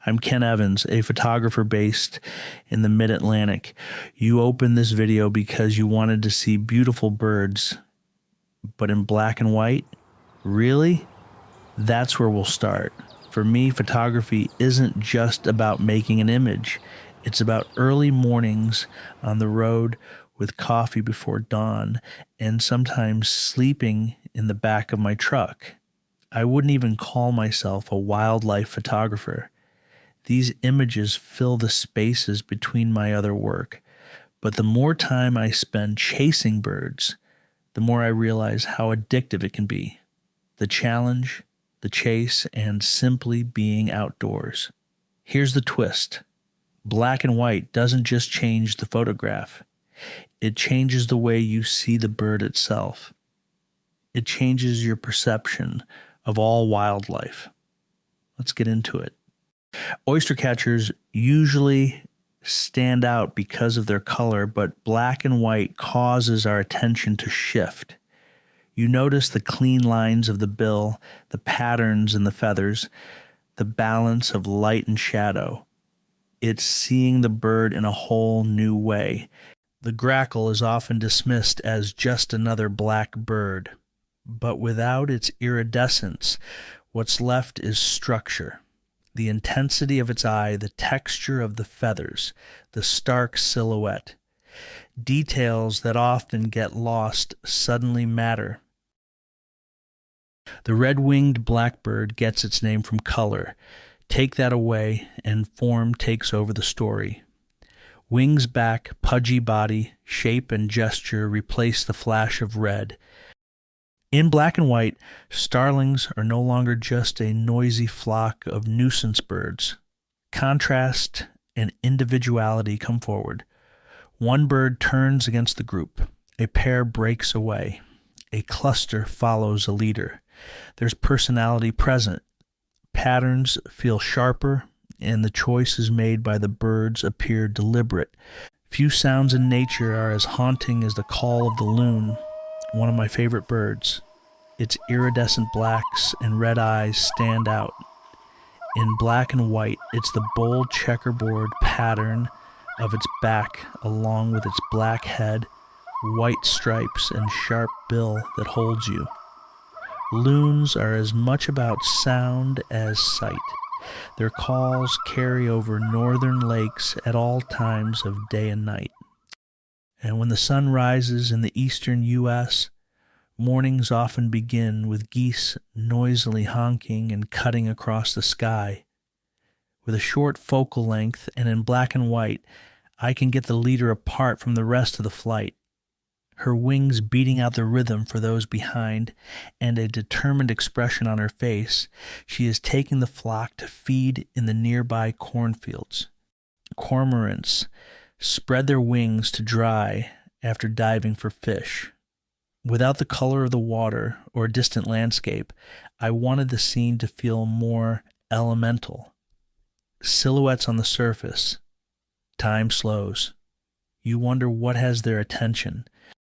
I'm Ken Evans, a photographer based in the Mid-Atlantic. You opened this video because you wanted to see beautiful birds, but in black and white? Really? That's where we'll start. For me, photography isn't just about making an image. It's about early mornings on the road with coffee before dawn and sometimes sleeping in the back of my truck. I wouldn't even call myself a wildlife photographer. These images fill the spaces between my other work. But the more time I spend chasing birds, the more I realize how addictive it can be. The challenge, the chase, and simply being outdoors. Here's the twist. Black and white doesn't just change the photograph. It changes the way you see the bird itself. It changes your perception of all wildlife. Let's get into it. Oystercatchers usually stand out because of their color, but black and white causes our attention to shift. You notice the clean lines of the bill, the patterns in the feathers, the balance of light and shadow. It's seeing the bird in a whole new way. The grackle is often dismissed as just another black bird, but without its iridescence, what's left is structure. The intensity of its eye, the texture of the feathers, the stark silhouette. Details that often get lost suddenly matter. The red-winged blackbird gets its name from color. Take that away, and form takes over the story. Wings back, pudgy body, shape and gesture replace the flash of red. In black and white, starlings are no longer just a noisy flock of nuisance birds. Contrast and individuality come forward. One bird turns against the group. A pair breaks away. A cluster follows a leader. There's personality present. Patterns feel sharper, and the choices made by the birds appear deliberate. Few sounds in nature are as haunting as the call of the loon, one of my favorite birds. Its iridescent blacks and red eyes stand out. In black and white, it's the bold checkerboard pattern of its back along with its black head, white stripes, and sharp bill that holds you. Loons are as much about sound as sight. Their calls carry over northern lakes at all times of day and night. And when the sun rises in the eastern U.S., mornings often begin with geese noisily honking and cutting across the sky. With a short focal length and in black and white, I can get the leader apart from the rest of the flight. Her wings beating out the rhythm for those behind, and a determined expression on her face, she is taking the flock to feed in the nearby cornfields. Cormorants spread their wings to dry after diving for fish. Without the color of the water or distant landscape, I wanted the scene to feel more elemental. Silhouettes on the surface. Time slows. You wonder what has their attention.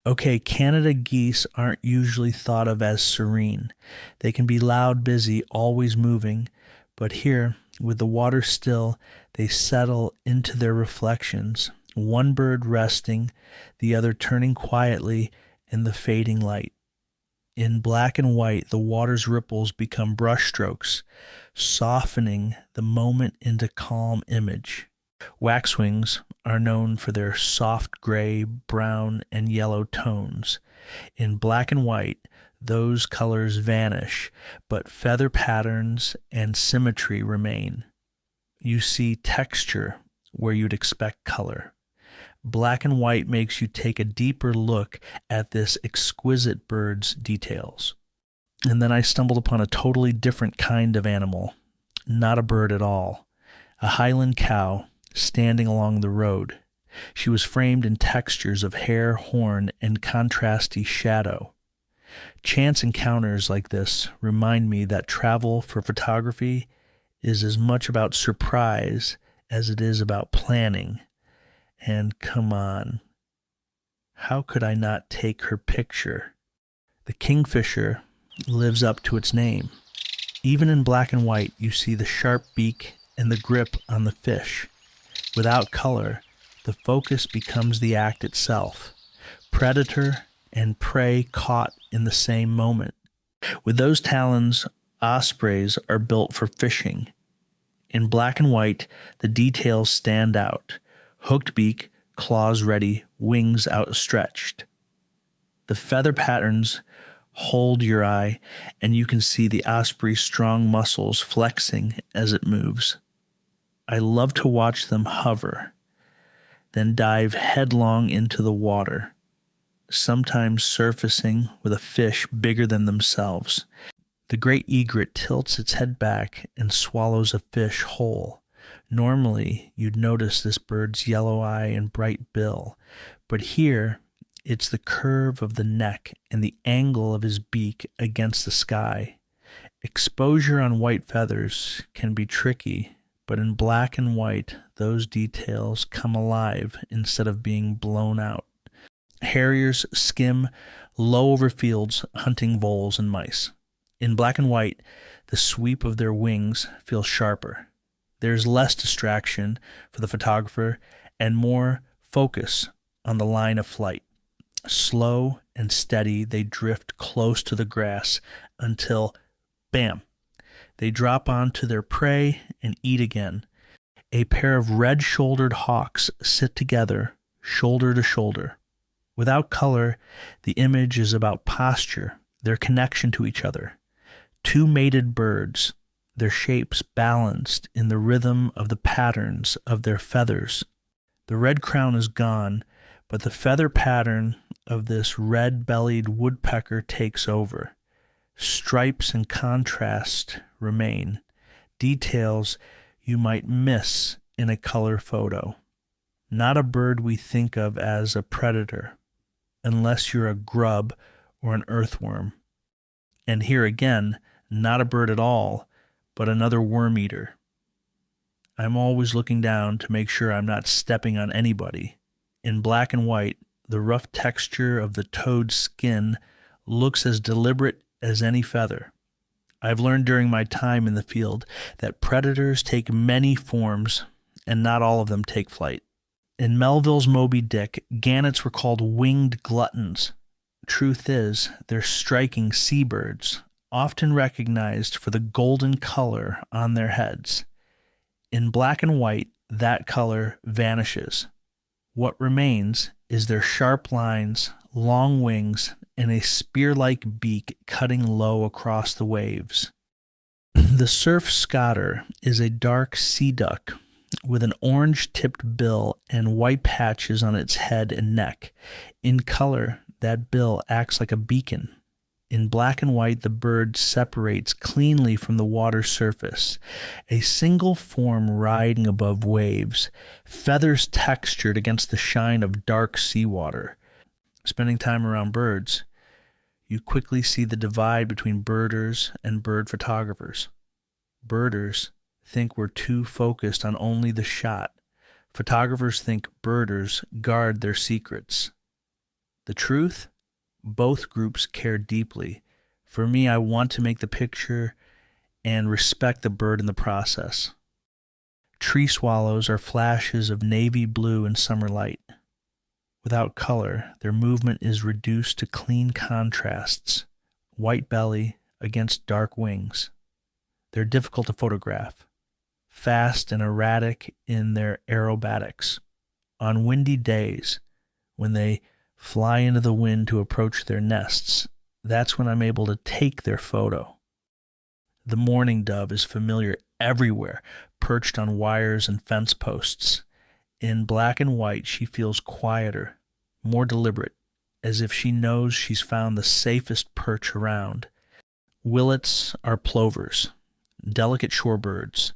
Okay, Canada geese aren't usually thought of as serene. They can be loud, busy, always moving, but here, with the water still, they settle into their reflections, one bird resting, the other turning quietly in the fading light. In black and white, the water's ripples become brushstrokes, softening the moment into calm image. Waxwings are known for their soft gray, brown, and yellow tones. In black and white, those colors vanish, but feather patterns and symmetry remain. You see texture where you'd expect color. Black and white makes you take a deeper look at this exquisite bird's details. And then I stumbled upon a totally different kind of animal, not a bird at all, a Highland cow standing along the road. She was framed in textures of hair, horn, and contrasty shadow. Chance encounters like this remind me that travel for photography is as much about surprise as it is about planning. And come on, how could I not take her picture? The kingfisher lives up to its name. Even in black and white, you see the sharp beak and the grip on the fish. Without color, the focus becomes the act itself. Predator and prey caught in the same moment. With those talons, ospreys are built for fishing. In black and white, the details stand out. Hooked beak, claws ready, wings outstretched. The feather patterns hold your eye, and you can see the osprey's strong muscles flexing as it moves. I love to watch them hover, then dive headlong into the water, sometimes surfacing with a fish bigger than themselves. The great egret tilts its head back and swallows a fish whole. Normally, you'd notice this bird's yellow eye and bright bill, but here it's the curve of the neck and the angle of his beak against the sky. Exposure on white feathers can be tricky, but in black and white, those details come alive instead of being blown out. Harriers skim low over fields hunting voles and mice. In black and white, the sweep of their wings feels sharper. There's less distraction for the photographer and more focus on the line of flight. Slow and steady, they drift close to the grass until, bam, they drop onto their prey and eat again. A pair of red-shouldered hawks sit together, shoulder to shoulder. Without color, the image is about posture, their connection to each other. Two mated birds, their shapes balanced in the rhythm of the patterns of their feathers. The red crown is gone, but the feather pattern of this red-bellied woodpecker takes over. Stripes and contrast remain, details you might miss in a color photo. Not a bird we think of as a predator, unless you're a grub or an earthworm. And here again, not a bird at all, but another worm eater. I'm always looking down to make sure I'm not stepping on anybody. In black and white, the rough texture of the toad's skin looks as deliberate as any feather. I've learned during my time in the field that predators take many forms, and not all of them take flight. In Melville's Moby Dick, gannets were called winged gluttons. Truth is, they're striking seabirds, often recognized for the golden color on their heads. In black and white, that color vanishes. What remains is their sharp lines, long wings, and a spear-like beak cutting low across the waves. The surf scotter is a dark sea duck with an orange-tipped bill and white patches on its head and neck. In color, that bill acts like a beacon. In black and white, the bird separates cleanly from the water surface, a single form riding above waves, feathers textured against the shine of dark seawater. Spending time around birds, you quickly see the divide between birders and bird photographers. Birders think we're too focused on only the shot. Photographers think birders guard their secrets. The truth? Both groups care deeply. For me, I want to make the picture and respect the bird in the process. Tree swallows are flashes of navy blue in summer light. Without color, their movement is reduced to clean contrasts, white belly against dark wings. They're difficult to photograph, fast and erratic in their aerobatics. On windy days, when they fly into the wind to approach their nests, that's when I'm able to take their photo. The mourning dove is familiar everywhere, perched on wires and fence posts. In black and white, she feels quieter, more deliberate, as if she knows she's found the safest perch around. Willets are plovers, delicate shorebirds,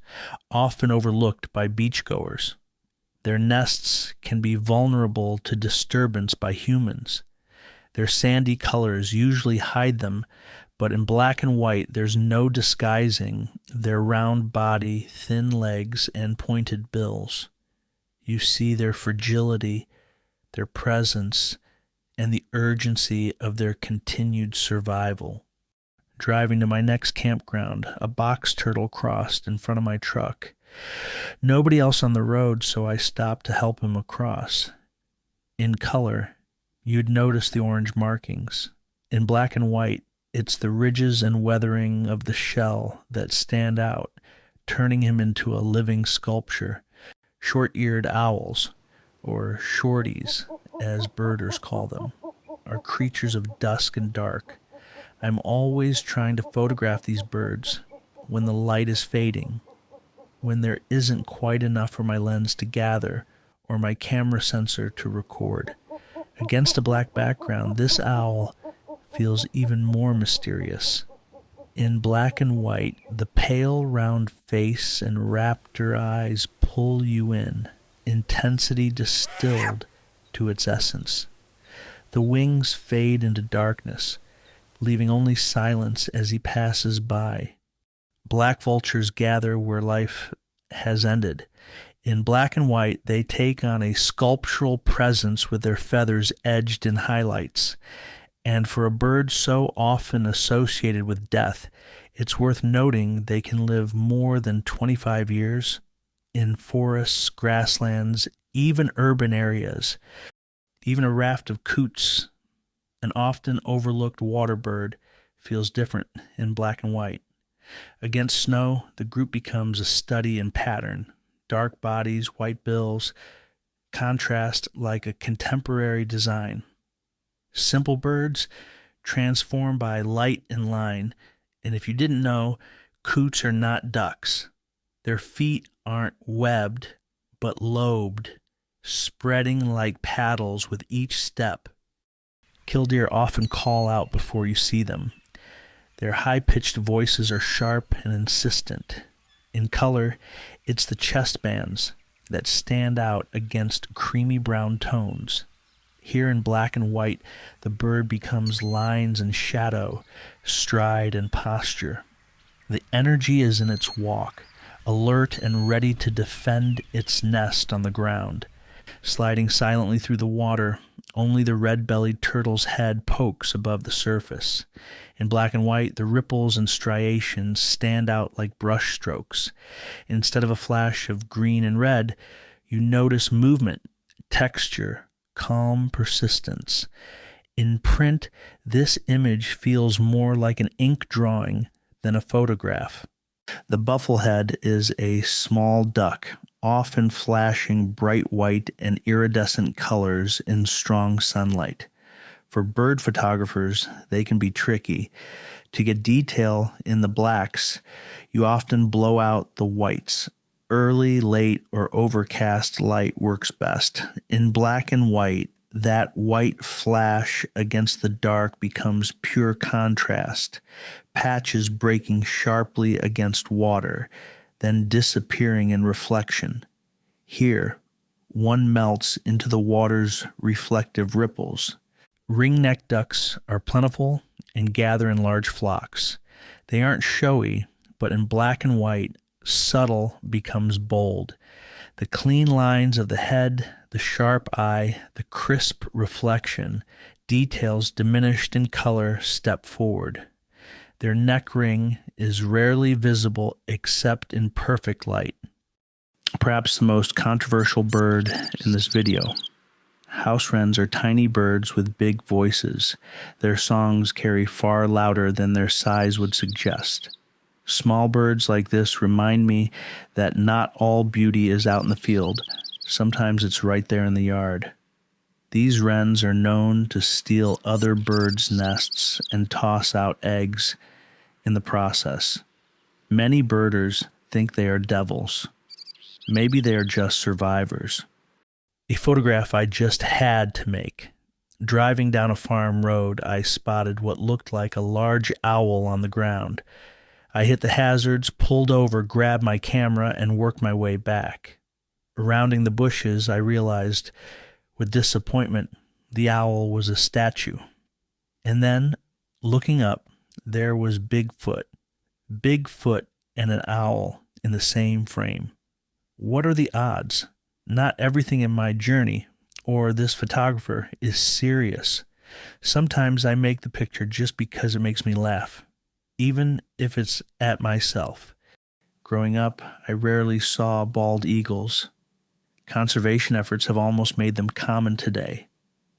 often overlooked by beachgoers. Their nests can be vulnerable to disturbance by humans. Their sandy colors usually hide them, but in black and white there's no disguising their round body, thin legs, and pointed bills. You see their fragility, their presence, and the urgency of their continued survival. Driving to my next campground, a box turtle crossed in front of my truck. Nobody else on the road, so I stopped to help him across. In color, you'd notice the orange markings. In black and white, it's the ridges and weathering of the shell that stand out, turning him into a living sculpture. Short-eared owls, or shorties, as birders call them, are creatures of dusk and dark. I'm always trying to photograph these birds when the light is fading, when there isn't quite enough for my lens to gather or my camera sensor to record. Against a black background, this owl feels even more mysterious. In black and white, the pale, round face and raptor eyes pull you in, intensity distilled to its essence. The wings fade into darkness, leaving only silence as he passes by. Black vultures gather where life has ended. In black and white, they take on a sculptural presence with their feathers edged in highlights. And for a bird so often associated with death, it's worth noting they can live more than 25 years in forests, grasslands, even urban areas. Even a raft of coots, an often overlooked water bird, feels different in black and white. Against snow, the group becomes a study in pattern. Dark bodies, white bills, contrast like a contemporary design. Simple birds transformed by light and line. And if you didn't know, coots are not ducks. Their feet aren't webbed, but lobed, spreading like paddles with each step. Killdeer often call out before you see them. Their high-pitched voices are sharp and insistent. In color, it's the chest bands that stand out against creamy brown tones. Here in black and white, the bird becomes lines and shadow, stride and posture. The energy is in its walk, alert and ready to defend its nest on the ground. Sliding silently through the water, only the red-bellied turtle's head pokes above the surface. In black and white, the ripples and striations stand out like brush strokes. Instead of a flash of green and red, you notice movement, texture, calm persistence. In print, this image feels more like an ink drawing than a photograph. The bufflehead is a small duck, often flashing bright white and iridescent colors in strong sunlight. For bird photographers, they can be tricky. To get detail in the blacks, you often blow out the whites. Early, late, or overcast light works best. In black and white, that white flash against the dark becomes pure contrast, patches breaking sharply against water, then disappearing in reflection. Here, one melts into the water's reflective ripples. Ring-necked ducks are plentiful and gather in large flocks. They aren't showy, but in black and white, subtle becomes bold. The clean lines of the head, the sharp eye, the crisp reflection, details diminished in color step forward. Their neck ring is rarely visible except in perfect light. Perhaps the most controversial bird in this video. House wrens are tiny birds with big voices. Their songs carry far louder than their size would suggest. Small birds like this remind me that not all beauty is out in the field. Sometimes it's right there in the yard. These wrens are known to steal other birds' nests and toss out eggs in the process. Many birders think they are devils. Maybe they are just survivors. A photograph I just had to make. Driving down a farm road, I spotted what looked like a large owl on the ground. I hit the hazards, pulled over, grabbed my camera, and worked my way back. Rounding the bushes, I realized, with disappointment, the owl was a statue. And then, looking up, there was Bigfoot. Bigfoot and an owl in the same frame. What are the odds? Not everything in my journey, or this photographer, is serious. Sometimes I make the picture just because it makes me laugh, even if it's at myself. Growing up, I rarely saw bald eagles. Conservation efforts have almost made them common today.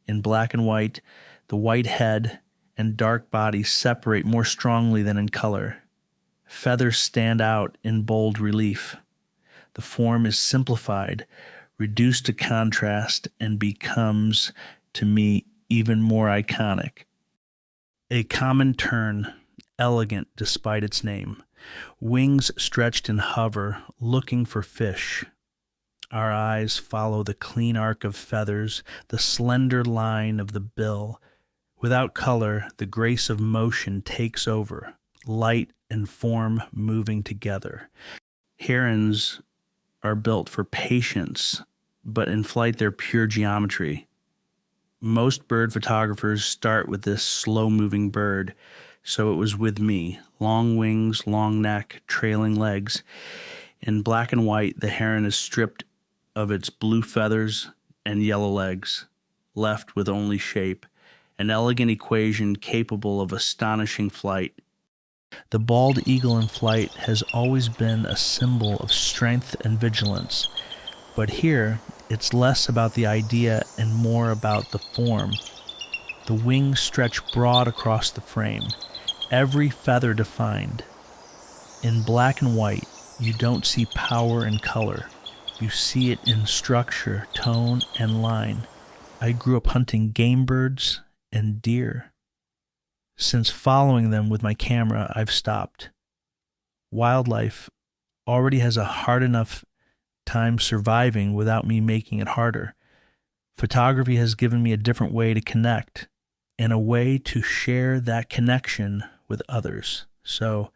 In black and white, the white head and dark body separate more strongly than in color. Feathers stand out in bold relief. The form is simplified, reduced to contrast, and becomes, to me, even more iconic. A common tern, elegant despite its name. Wings stretched in hover, looking for fish. Our eyes follow the clean arc of feathers, the slender line of the bill. Without color, the grace of motion takes over, light and form moving together. Herons are built for patience, but in flight they're pure geometry. Most bird photographers start with this slow-moving bird, so it was with me. Long wings, long neck, trailing legs. In black and white, the heron is stripped of its blue feathers and yellow legs, left with only shape, an elegant equation capable of astonishing flight. The bald eagle in flight has always been a symbol of strength and vigilance, but here it's less about the idea and more about the form. The wings stretch broad across the frame, every feather defined. In black and white, you don't see power and color. You see it in structure, tone, and line. I grew up hunting game birds and deer. Since following them with my camera, I've stopped. Wildlife already has a hard enough time surviving without me making it harder. Photography has given me a different way to connect and a way to share that connection with others. So,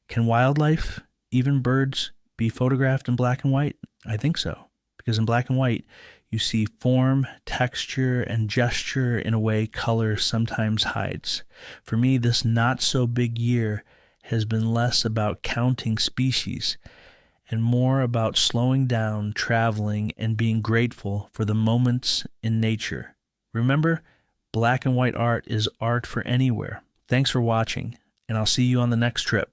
can wildlife, even birds, be photographed in black and white? I think so, because in black and white, you see form, texture, and gesture in a way color sometimes hides. For me, this not-so-big year has been less about counting species and more about slowing down, traveling, and being grateful for the moments in nature. Remember, black and white art is art for anywhere. Thanks for watching, and I'll see you on the next trip.